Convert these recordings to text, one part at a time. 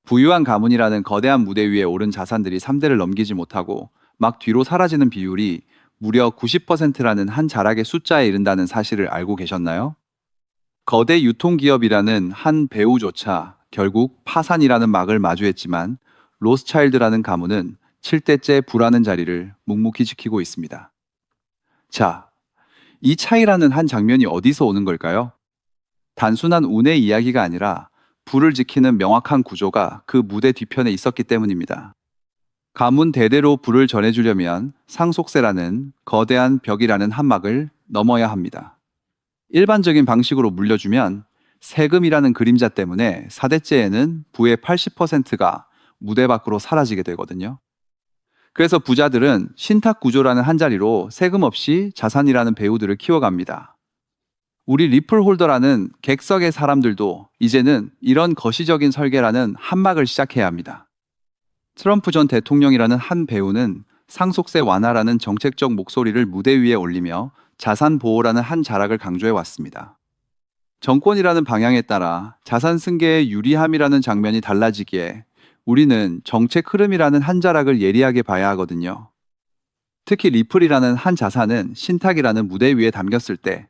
부유한 가문이라는 거대한 무대 위에 오른 자산들이 3대를 넘기지 못하고 막 뒤로 사라지는 비율이 무려 90%라는 한 자락의 숫자에 이른다는 사실을 알고 계셨나요? 거대 유통기업이라는 한 배우조차 결국 파산이라는 막을 마주했지만 로스차일드라는 가문은 7대째 부라는 자리를 묵묵히 지키고 있습니다. 자, 이 차이라는 한 장면이 어디서 오는 걸까요? 단순한 운의 이야기가 아니라 부를 지키는 명확한 구조가 그 무대 뒤편에 있었기 때문입니다. 가문 대대로 부를 전해주려면 상속세라는 거대한 벽이라는 한막을 넘어야 합니다. 일반적인 방식으로 물려주면 세금이라는 그림자 때문에 4대째에는 부의 80%가 무대 밖으로 사라지게 되거든요. 그래서 부자들은 신탁 구조라는 한 자리로 세금 없이 자산이라는 배우들을 키워갑니다. 우리 리플 홀더라는 객석의 사람들도 이제는 이런 거시적인 설계라는 한막을 시작해야 합니다. 트럼프 전 대통령이라는 한 배우는 상속세 완화라는 정책적 목소리를 무대 위에 올리며 자산 보호라는 한 자락을 강조해 왔습니다. 정권이라는 방향에 따라 자산 승계의 유리함이라는 장면이 달라지기에 우리는 정책 흐름이라는 한 자락을 예리하게 봐야 하거든요. 특히 리플이라는 한 자산은 신탁이라는 무대 위에 담겼을 때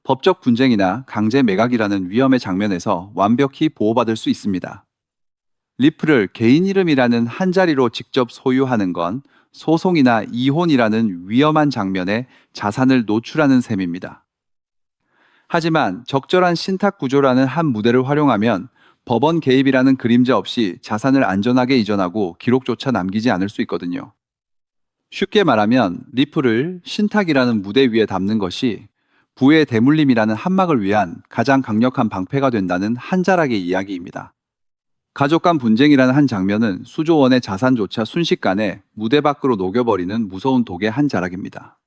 법적 분쟁이나 강제 매각이라는 위험의 장면에서 완벽히 보호받을 수 있습니다. 리플을 개인 이름이라는 한 자리로 직접 소유하는 건 소송이나 이혼이라는 위험한 장면에 자산을 노출하는 셈입니다. 하지만 적절한 신탁 구조라는 한 무대를 활용하면 법원 개입이라는 그림자 없이 자산을 안전하게 이전하고 기록조차 남기지 않을 수 있거든요. 쉽게 말하면 리플을 신탁이라는 무대 위에 담는 것이 부의 대물림이라는 한막을 위한 가장 강력한 방패가 된다는 한 자락의 이야기입니다. 가족 간 분쟁이라는 한 장면은 수조 원의 자산조차 순식간에 무대 밖으로 녹여버리는 무서운 독의 한 자락입니다.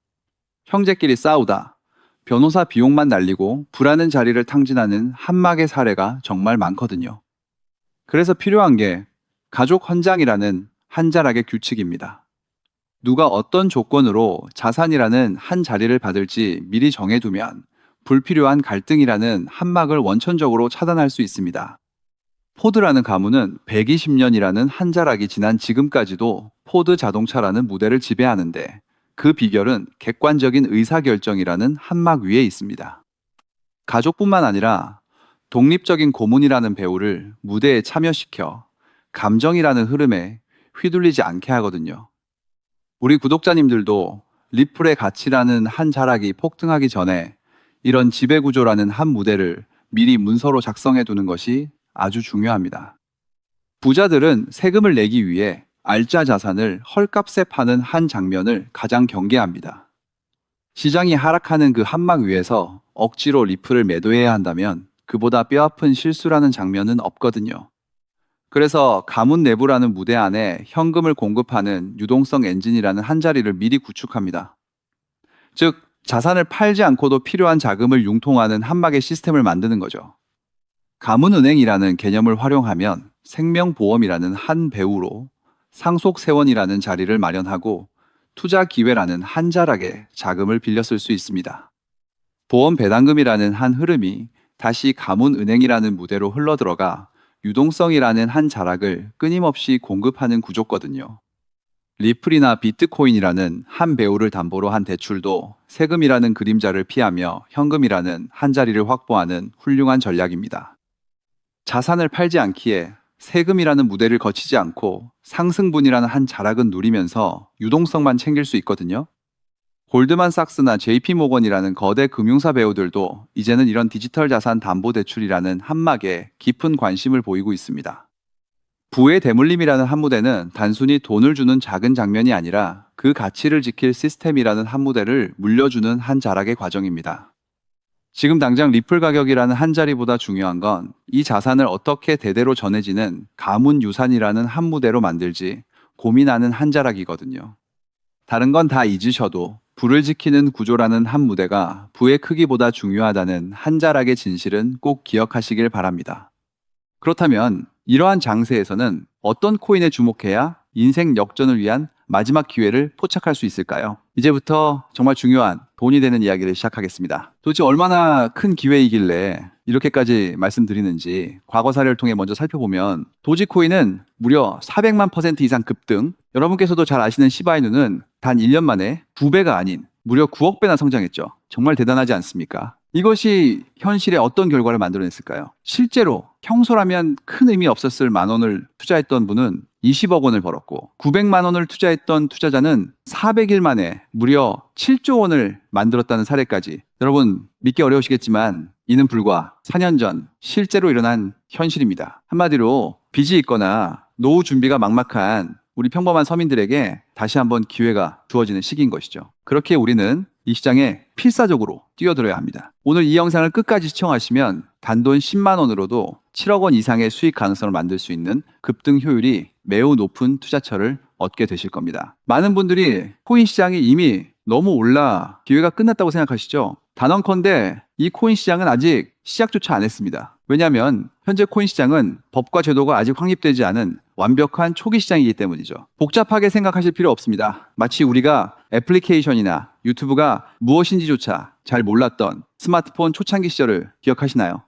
형제끼리 싸우다 변호사 비용만 날리고 부라는 자리를 탕진하는 한막의 사례가 정말 많거든요. 그래서 필요한 게 가족 헌장이라는 한 자락의 규칙입니다. 누가 어떤 조건으로 자산이라는 한 자리를 받을지 미리 정해두면 불필요한 갈등이라는 한막을 원천적으로 차단할 수 있습니다. 포드라는 가문은 120년이라는 한 자락이 지난 지금까지도 포드 자동차라는 무대를 지배하는데 그 비결은 객관적인 의사결정이라는 한막 위에 있습니다. 가족뿐만 아니라 독립적인 고문이라는 배우를 무대에 참여시켜 감정이라는 흐름에 휘둘리지 않게 하거든요. 우리 구독자님들도 리플의 가치라는 한 자락이 폭등하기 전에 이런 지배구조라는 한 무대를 미리 문서로 작성해 두는 것이 아주 중요합니다. 부자들은 세금을 내기 위해 알짜 자산을 헐값에 파는 한 장면을 가장 경계합니다. 시장이 하락하는 그 한막 위에서 억지로 리플을 매도해야 한다면 그보다 뼈아픈 실수라는 장면은 없거든요. 그래서 가문 내부라는 무대 안에 현금을 공급하는 유동성 엔진이라는 한 자리를 미리 구축합니다. 즉, 자산을 팔지 않고도 필요한 자금을 융통하는 한막의 시스템을 만드는 거죠. 가문은행이라는 개념을 활용하면 생명보험이라는 한 배우로 상속세원이라는 자리를 마련하고 투자기회라는 한 자락에 자금을 빌려 쓸 수 있습니다. 보험배당금이라는 한 흐름이 다시 가문은행이라는 무대로 흘러들어가 유동성이라는 한 자락을 끊임없이 공급하는 구조거든요. 리플이나 비트코인이라는 한 배우를 담보로 한 대출도 세금이라는 그림자를 피하며 현금이라는 한 자리를 확보하는 훌륭한 전략입니다. 자산을 팔지 않기에 세금이라는 무대를 거치지 않고 상승분이라는 한 자락은 누리면서 유동성만 챙길 수 있거든요. 골드만삭스나 JP모건이라는 거대 금융사 배우들도 이제는 이런 디지털 자산 담보 대출이라는 한막에 깊은 관심을 보이고 있습니다. 부의 대물림이라는 한 무대는 단순히 돈을 주는 작은 장면이 아니라 그 가치를 지킬 시스템이라는 한 무대를 물려주는 한 자락의 과정입니다. 지금 당장 리플 가격이라는 한 자리보다 중요한 건 이 자산을 어떻게 대대로 전해지는 가문 유산이라는 한 무대로 만들지 고민하는 한 자락이거든요. 다른 건 다 잊으셔도 부를 지키는 구조라는 한 무대가 부의 크기보다 중요하다는 한 자락의 진실은 꼭 기억하시길 바랍니다. 그렇다면 이러한 장세에서는 어떤 코인에 주목해야 인생 역전을 위한 마지막 기회를 포착할 수 있을까요? 이제부터 정말 중요한 돈이 되는 이야기를 시작하겠습니다. 도대체 얼마나 큰 기회이길래 이렇게까지 말씀드리는지 과거 사례를 통해 먼저 살펴보면 도지코인은 무려 400만 % 이상 급등, 여러분께서도 잘 아시는 시바이누는 단 1년 만에 9배가 아닌 무려 9억 배나 성장했죠. 정말 대단하지 않습니까? 이것이 현실에 어떤 결과를 만들어냈을까요? 실제로 평소라면 큰 의미 없었을 만 원을 투자했던 분은 20억 원을 벌었고 900만 원을 투자했던 투자자는 400일 만에 무려 7조 원을 만들었다는 사례까지. 여러분 믿기 어려우시겠지만 이는 불과 4년 전 실제로 일어난 현실입니다. 한마디로 빚이 있거나 노후 준비가 막막한 우리 평범한 서민들에게 다시 한번 기회가 주어지는 시기인 것이죠. 그렇게 우리는 이 시장에 필사적으로 뛰어들어야 합니다. 오늘 이 영상을 끝까지 시청하시면 단돈 10만 원으로도 7억 원 이상의 수익 가능성을 만들 수 있는 급등 효율이 매우 높은 투자처를 얻게 되실 겁니다. 많은 분들이 코인 시장이 이미 너무 올라 기회가 끝났다고 생각하시죠? 단언컨대 이 코인 시장은 아직 시작조차 안 했습니다. 왜냐하면 현재 코인 시장은 법과 제도가 아직 확립되지 않은 완벽한 초기 시장이기 때문이죠. 복잡하게 생각하실 필요 없습니다. 마치 우리가 애플리케이션이나 유튜브가 무엇인지조차 잘 몰랐던 스마트폰 초창기 시절을 기억하시나요?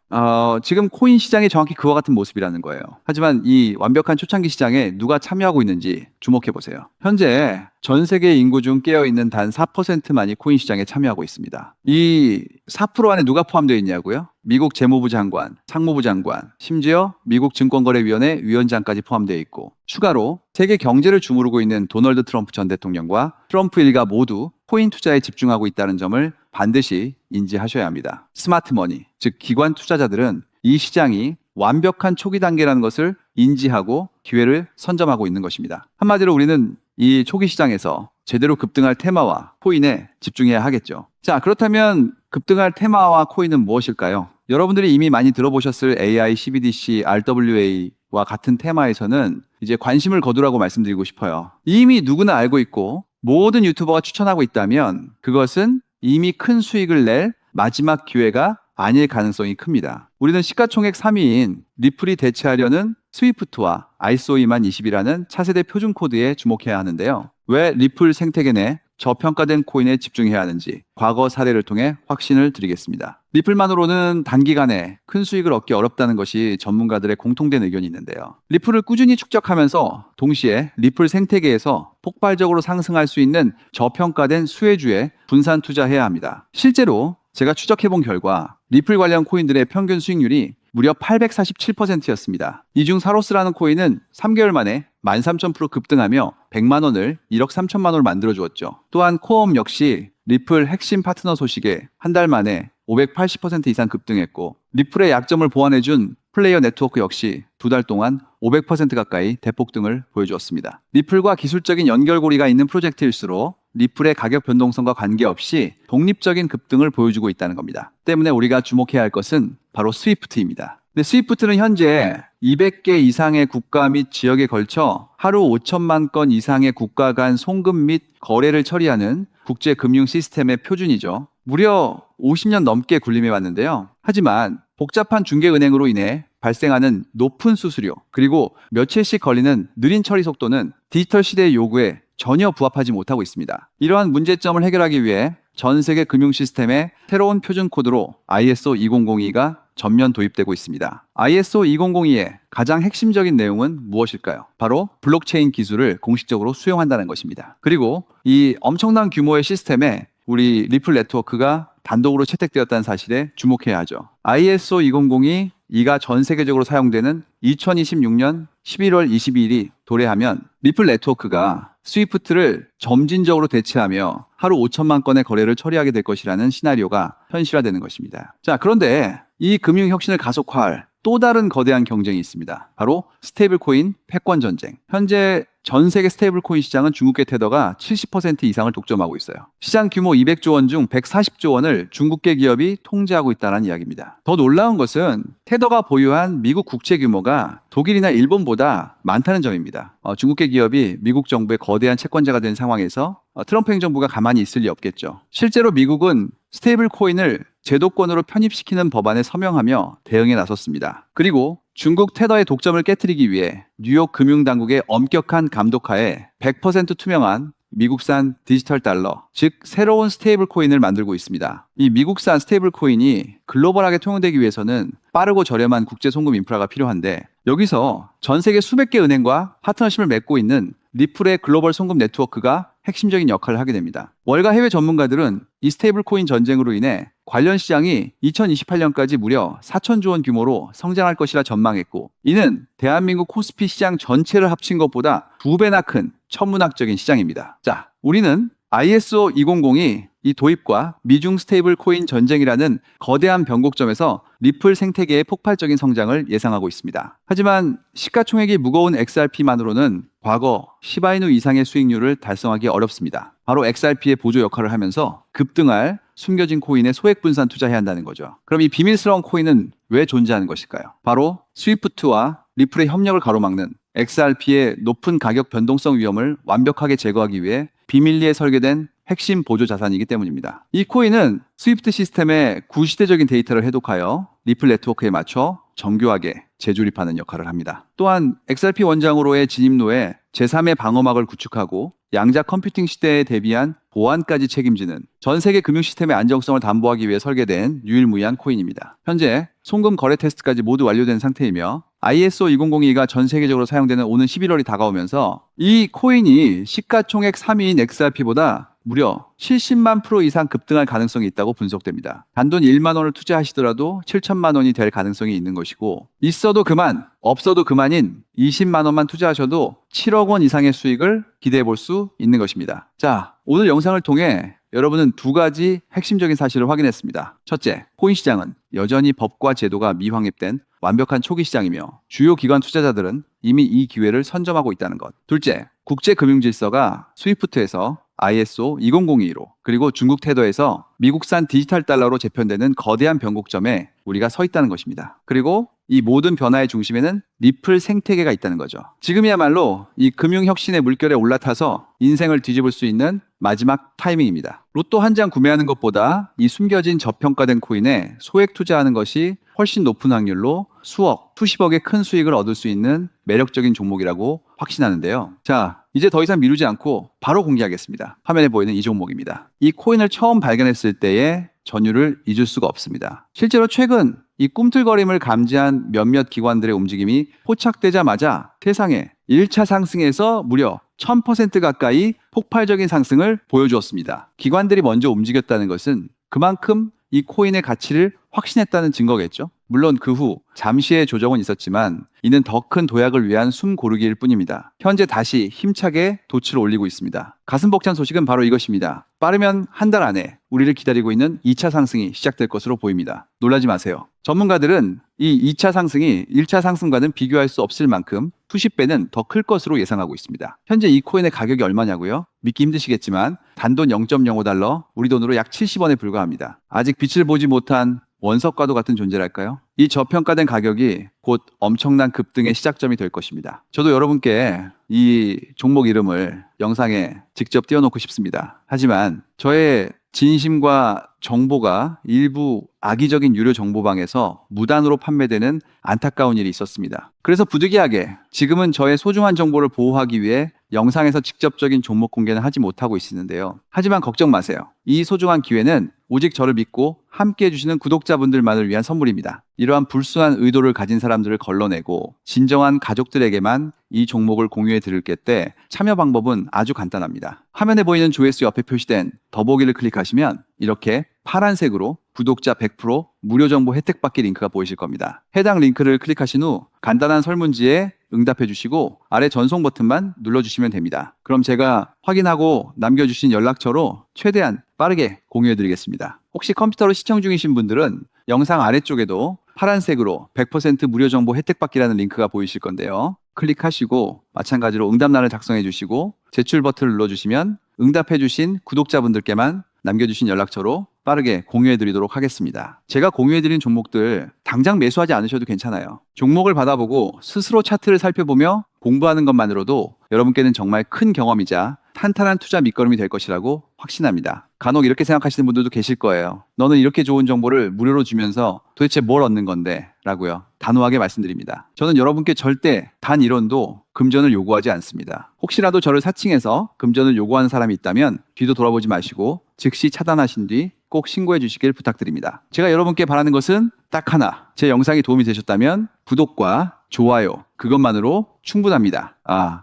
지금 코인 시장이 정확히 그와 같은 모습이라는 거예요. 하지만 이 완벽한 초창기 시장에 누가 참여하고 있는지 주목해 보세요. 현재 전 세계 인구 중 깨어있는 단 4%만이 코인 시장에 참여하고 있습니다. 이 4% 안에 누가 포함되어 있냐고요? 미국 재무부 장관, 상무부 장관, 심지어 미국 증권거래위원회 위원장까지 포함되어 있고, 추가로 세계 경제를 주무르고 있는 도널드 트럼프 전 대통령과 트럼프 일가 모두 코인 투자에 집중하고 있다는 점을 반드시 인지하셔야 합니다. 스마트 머니, 즉 기관 투자자들은 이 시장이 완벽한 초기 단계라는 것을 인지하고 기회를 선점하고 있는 것입니다. 한마디로 우리는 이 초기 시장에서 제대로 급등할 테마와 코인에 집중해야 하겠죠. 자, 그렇다면 급등할 테마와 코인은 무엇일까요? 여러분들이 이미 많이 들어보셨을 AI, CBDC, RWA와 같은 테마에서는 이제 관심을 거두라고 말씀드리고 싶어요. 이미 누구나 알고 있고 모든 유튜버가 추천하고 있다면 그것은 이미 큰 수익을 낼 마지막 기회가 아닐 가능성이 큽니다. 우리는 시가총액 3위인 리플이 대체하려는 스위프트와 ISO 20020이라는 차세대 표준 코드에 주목해야 하는데요. 왜 리플 생태계 내 저평가된 코인에 집중해야 하는지 과거 사례를 통해 확신을 드리겠습니다. 리플만으로는 단기간에 큰 수익을 얻기 어렵다는 것이 전문가들의 공통된 의견이 있는데요. 리플을 꾸준히 축적하면서 동시에 리플 생태계에서 폭발적으로 상승할 수 있는 저평가된 수혜주에 분산 투자해야 합니다. 실제로 제가 추적해본 결과 리플 관련 코인들의 평균 수익률이 무려 847%였습니다. 이 중 사로스라는 코인은 3개월 만에 13,000% 급등하며 100만 원을 1억 3천만 원을 만들어주었죠. 또한 코엄 역시 리플 핵심 파트너 소식에 한 달 만에 580% 이상 급등했고, 리플의 약점을 보완해준 플레이어 네트워크 역시 두 달 동안 500% 가까이 대폭등을 보여주었습니다. 리플과 기술적인 연결고리가 있는 프로젝트일수록 리플의 가격 변동성과 관계없이 독립적인 급등을 보여주고 있다는 겁니다. 때문에 우리가 주목해야 할 것은 바로 스위프트입니다. 근데 스위프트는 현재 200개 이상의 국가 및 지역에 걸쳐 하루 5천만 건 이상의 국가 간 송금 및 거래를 처리하는 국제 금융 시스템의 표준이죠. 무려 50년 넘게 군림해 왔는데요. 하지만 복잡한 중개은행으로 인해 발생하는 높은 수수료, 그리고 며칠씩 걸리는 느린 처리 속도는 디지털 시대의 요구에 전혀 부합하지 못하고 있습니다. 이러한 문제점을 해결하기 위해 전 세계 금융 시스템에 새로운 표준 코드로 ISO 2002가 전면 도입되고 있습니다. ISO 2002의 가장 핵심적인 내용은 무엇일까요? 바로 블록체인 기술을 공식적으로 수용한다는 것입니다. 그리고 이 엄청난 규모의 시스템에 우리 리플 네트워크가 단독으로 채택되었다는 사실에 주목해야 하죠. ISO 2002가 전 세계적으로 사용되는 2026년 11월 22일이 도래하면 리플 네트워크가 스위프트를 점진적으로 대체하며 하루 5천만 건의 거래를 처리하게 될 것이라는 시나리오가 현실화되는 것입니다. 자, 그런데 이 금융 혁신을 가속화할 또 다른 거대한 경쟁이 있습니다. 바로 스테이블 코인 패권 전쟁. 현재 전 세계 스테이블 코인 시장은 중국계 테더가 70% 이상을 독점하고 있어요. 시장 규모 200조 원 중 140조 원을 중국계 기업이 통제하고 있다는 이야기입니다. 더 놀라운 것은 테더가 보유한 미국 국채 규모가 독일이나 일본보다 많다는 점입니다. 중국계 기업이 미국 정부의 거대한 채권자가 된 상황에서 트럼프 행정부가 가만히 있을 리 없겠죠. 실제로 미국은 스테이블 코인을 제도권으로 편입시키는 법안에 서명하며 대응에 나섰습니다. 그리고 중국 테더의 독점을 깨뜨리기 위해 뉴욕 금융당국의 엄격한 감독하에 100% 투명한 미국산 디지털 달러, 즉 새로운 스테이블 코인을 만들고 있습니다. 이 미국산 스테이블 코인이 글로벌하게 통용되기 위해서는 빠르고 저렴한 국제 송금 인프라가 필요한데, 여기서 전 세계 수백 개 은행과 파트너십을 맺고 있는 리플의 글로벌 송금 네트워크가 핵심적인 역할을 하게 됩니다. 월가 해외 전문가들은 이 스테이블 코인 전쟁으로 인해 관련 시장이 2028년까지 무려 4천조 원 규모로 성장할 것이라 전망했고, 이는 대한민국 코스피 시장 전체를 합친 것보다 2배나 큰 천문학적인 시장입니다. 자, 우리는 ISO 2002 이 도입과 미중 스테이블 코인 전쟁이라는 거대한 변곡점에서 리플 생태계의 폭발적인 성장을 예상하고 있습니다. 하지만 시가총액이 무거운 XRP만으로는 과거 시바이누 이상의 수익률을 달성하기 어렵습니다. 바로 XRP의 보조 역할을 하면서 급등할 숨겨진 코인에 소액 분산 투자해야 한다는 거죠. 그럼 이 비밀스러운 코인은 왜 존재하는 것일까요? 바로 스위프트와 리플의 협력을 가로막는 XRP의 높은 가격 변동성 위험을 완벽하게 제거하기 위해 비밀리에 설계된 핵심 보조 자산이기 때문입니다. 이 코인은 스위프트 시스템의 구시대적인 데이터를 해독하여 리플 네트워크에 맞춰 정교하게 재조립하는 역할을 합니다. 또한 XRP 원장으로의 진입로에 제3의 방어막을 구축하고 양자 컴퓨팅 시대에 대비한 보안까지 책임지는 전 세계 금융 시스템의 안정성을 담보하기 위해 설계된 유일무이한 코인입니다. 현재 송금 거래 테스트까지 모두 완료된 상태이며 ISO 2002가 전 세계적으로 사용되는 오는 11월이 다가오면서 이 코인이 시가총액 3위인 XRP보다 무려 70만 프로 이상 급등할 가능성이 있다고 분석됩니다. 단돈 1만 원을 투자하시더라도 7천만 원이 될 가능성이 있는 것이고, 있어도 그만, 없어도 그만인 20만 원만 투자하셔도 7억 원 이상의 수익을 기대해 볼 수 있는 것입니다. 자, 오늘 영상을 통해 여러분은 두 가지 핵심적인 사실을 확인했습니다. 첫째, 코인 시장은 여전히 법과 제도가 미확립된 완벽한 초기 시장이며 주요 기관 투자자들은 이미 이 기회를 선점하고 있다는 것. 둘째, 국제 금융 질서가 스위프트에서 ISO 2002로 그리고 중국 테더에서 미국산 디지털 달러로 재편되는 거대한 변곡점에 우리가 서 있다는 것입니다. 그리고 이 모든 변화의 중심에는 리플 생태계가 있다는 거죠. 지금이야말로 이 금융혁신의 물결에 올라타서 인생을 뒤집을 수 있는 마지막 타이밍입니다. 로또 한 장 구매하는 것보다 이 숨겨진 저평가된 코인에 소액 투자하는 것이 훨씬 높은 확률로 수억, 수십억의 큰 수익을 얻을 수 있는 매력적인 종목이라고 확신하는데요. 자, 이제 더 이상 미루지 않고 바로 공개하겠습니다. 화면에 보이는 이 종목입니다. 이 코인을 처음 발견했을 때의 전율을 잊을 수가 없습니다. 실제로 최근 이 꿈틀거림을 감지한 몇몇 기관들의 움직임이 포착되자마자 세상에 1차 상승에서 무려 1000% 가까이 폭발적인 상승을 보여주었습니다. 기관들이 먼저 움직였다는 것은 그만큼 이 코인의 가치를 확신했다는 증거겠죠. 물론 그 후 잠시의 조정은 있었지만 이는 더 큰 도약을 위한 숨 고르기일 뿐입니다. 현재 다시 힘차게 돛을 올리고 있습니다. 가슴 벅찬 소식은 바로 이것입니다. 빠르면 한 달 안에 우리를 기다리고 있는 2차 상승이 시작될 것으로 보입니다. 놀라지 마세요. 전문가들은 이 2차 상승이 1차 상승과는 비교할 수 없을 만큼 수십 배는 더 클 것으로 예상하고 있습니다. 현재 이 코인의 가격이 얼마냐고요? 믿기 힘드시겠지만 단돈 0.05달러, 우리 돈으로 약 70원에 불과합니다. 아직 빛을 보지 못한 원석과도 같은 존재랄까요? 이 저평가된 가격이 곧 엄청난 급등의 시작점이 될 것입니다. 저도 여러분께 이 종목 이름을 영상에 직접 띄워놓고 싶습니다. 하지만 저의 진심과 정보가 일부 악의적인 유료 정보방에서 무단으로 판매되는 안타까운 일이 있었습니다. 그래서 부득이하게 지금은 저의 소중한 정보를 보호하기 위해 영상에서 직접적인 종목 공개는 하지 못하고 있는데요. 하지만 걱정 마세요. 이 소중한 기회는 오직 저를 믿고 함께 해주시는 구독자분들만을 위한 선물입니다. 이러한 불순한 의도를 가진 사람들을 걸러내고 진정한 가족들에게만 이 종목을 공유해 드릴 때 참여 방법은 아주 간단합니다. 화면에 보이는 조회수 옆에 표시된 더보기를 클릭하시면 이렇게 파란색으로 구독자 100% 무료 정보 혜택 받기 링크가 보이실 겁니다. 해당 링크를 클릭하신 후 간단한 설문지에 응답해 주시고 아래 전송 버튼만 눌러주시면 됩니다. 그럼 제가 확인하고 남겨주신 연락처로 최대한 빠르게 공유해 드리겠습니다. 혹시 컴퓨터로 시청 중이신 분들은 영상 아래쪽에도 파란색으로 100% 무료 정보 혜택 받기라는 링크가 보이실 건데요. 클릭하시고 마찬가지로 응답란을 작성해 주시고 제출 버튼을 눌러주시면 응답해 주신 구독자분들께만 남겨주신 연락처로 빠르게 공유해 드리도록 하겠습니다. 제가 공유해 드린 종목들 당장 매수하지 않으셔도 괜찮아요. 종목을 받아보고 스스로 차트를 살펴보며 공부하는 것만으로도 여러분께는 정말 큰 경험이자 탄탄한 투자 밑거름이 될 것이라고 확신합니다. 간혹 이렇게 생각하시는 분들도 계실 거예요. 너는 이렇게 좋은 정보를 무료로 주면서 도대체 뭘 얻는 건데? 라고요. 단호하게 말씀드립니다. 저는 여러분께 절대 단 1원도 금전을 요구하지 않습니다. 혹시라도 저를 사칭해서 금전을 요구하는 사람이 있다면 뒤도 돌아보지 마시고 즉시 차단하신 뒤 꼭 신고해 주시길 부탁드립니다. 제가 여러분께 바라는 것은 딱 하나. 제 영상이 도움이 되셨다면 구독과 좋아요, 그것만으로 충분합니다.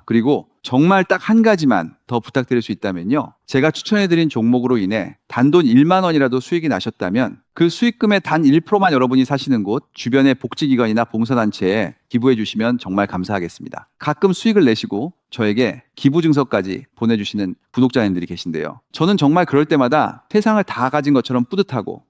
그리고 정말 딱 한 가지만 더 부탁드릴 수 있다면요. 제가 추천해드린 종목으로 인해 단돈 1만 원이라도 수익이 나셨다면 그 수익금의 단 1%만 여러분이 사시는 곳 주변의 복지기관이나 봉사단체에 기부해 주시면 정말 감사하겠습니다. 가끔 수익을 내시고 저에게 기부 증서까지 보내주시는 구독자님들이 계신데요. 저는 정말 그럴 때마다 세상을 다 가진 것처럼 뿌듯하고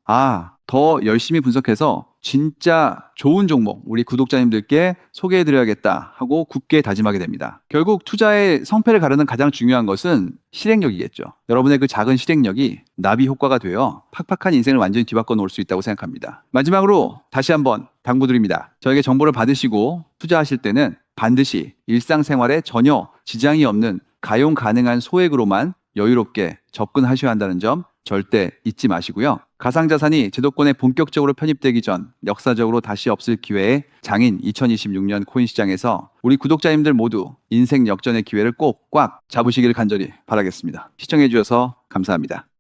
더 열심히 분석해서 진짜 좋은 종목 우리 구독자님들께 소개해드려야겠다 하고 굳게 다짐하게 됩니다. 결국 투자의 성패를 가르는 가장 중요한 것은 실행력이겠죠. 여러분의 그 작은 실행력이 나비 효과가 되어 팍팍한 인생을 완전히 뒤바꿔 놓을 수 있다고 생각합니다. 마지막으로 다시 한번 당부드립니다. 저에게 정보를 받으시고 투자하실 때는 반드시 일상생활에 전혀 지장이 없는 가용 가능한 소액으로만 여유롭게 접근하셔야 한다는 점 절대 잊지 마시고요. 가상자산이 제도권에 본격적으로 편입되기 전 역사적으로 다시 없을 기회에 장인 2026년 코인 시장에서 우리 구독자님들 모두 인생 역전의 기회를 꼭 꽉 잡으시기를 간절히 바라겠습니다. 시청해 주셔서 감사합니다.